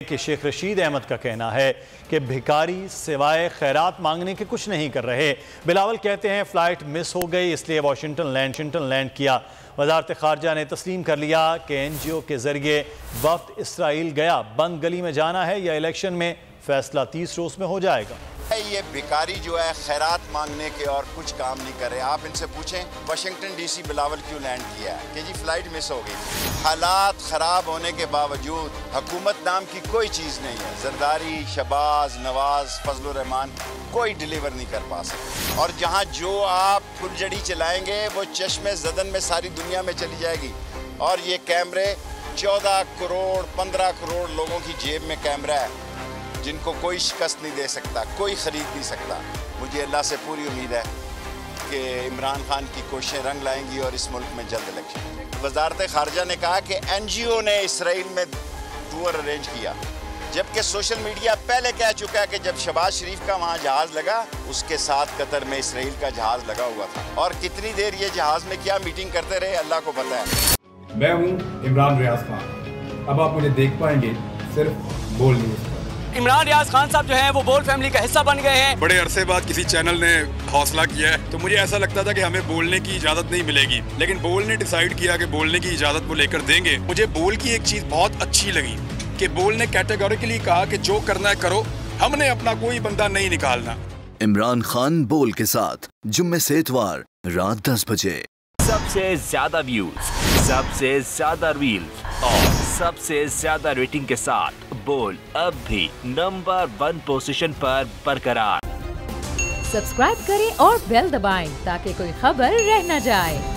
कि शेख रशीद अहमद का कहना है कि भिखारी सिवाय खैरात मांगने के कुछ नहीं कर रहे। बिलावल कहते हैं फ़्लाइट मिस हो गई इसलिए वाशिंगटन लैंड किया। वज़ारत ख़ारजा ने तस्लीम कर लिया कि NGO के ज़रिए वफ़द इसराइल गया। बंद गली में जाना है या इलेक्शन में फ़ैसला 30 रोज़ में हो जाएगा। ये भिखारी जो है खैरात मांगने के और कुछ काम नहीं करे। आप इनसे पूछें वाशिंगटन DC बिलावल क्यों लैंड किया है कि जी फ़्लाइट मिस हो गई। हालात ख़राब होने के बावजूद हुकूमत नाम की कोई चीज़ नहीं है। जरदारी, शहबाज, नवाज, फजलुर रहमान कोई डिलीवर नहीं कर पा सकते। और जहाँ जो आप फुलझड़ी चलाएंगे वो चश्मे ज़दन में सारी दुनिया में चली जाएगी। और ये कैमरे 14 करोड़ 15 करोड़ लोगों की जेब में कैमरा है जिनको कोई शिकस्त नहीं दे सकता, कोई ख़रीद नहीं सकता। मुझे अल्लाह से पूरी उम्मीद है कि इमरान खान की कोशिशें रंग लाएंगी और इस मुल्क में जल्द इलेक्शन। वज़ारत ख़ारजा ने कहा कि NGO ने इसराइल में टूर अरेंज किया, जबकि सोशल मीडिया पहले कह चुका है कि जब शहबाज शरीफ का वहाँ जहाज़ लगा उसके साथ कतर में इसराइल का जहाज़ लगा हुआ था। और कितनी देर ये जहाज़ में क्या मीटिंग करते रहे अल्लाह को पता है। मैं हूँ इमरान रियाज खान। अब आप मुझे देख पाएंगे सिर्फ बोल न्यूज़। इमरान रियाज खान साहब जो हैं वो बोल फैमिली का हिस्सा बन गए हैं। बड़े अरसे बाद किसी चैनल ने हौसला किया है, तो मुझे ऐसा लगता था कि हमें बोलने की इजाजत नहीं मिलेगी, लेकिन बोल ने डिसाइड किया कि बोलने की इजाजत वो लेकर देंगे। मुझे बोल की एक चीज बहुत अच्छी लगी कि बोल ने कैटेगोरिकली कहा कि जो करना है करो, हमने अपना कोई बंदा नहीं निकालना। इमरान खान बोल के साथ जुम्मे से इतवार रात 10 बजे। सबसे ज्यादा व्यूज, सबसे ज्यादा रील्स और सबसे ज्यादा रेटिंग के साथ बोल अब भी नंबर 1 पोजीशन पर बरकरार। सब्सक्राइब करें और बेल दबाएं ताकि कोई खबर रह न जाए।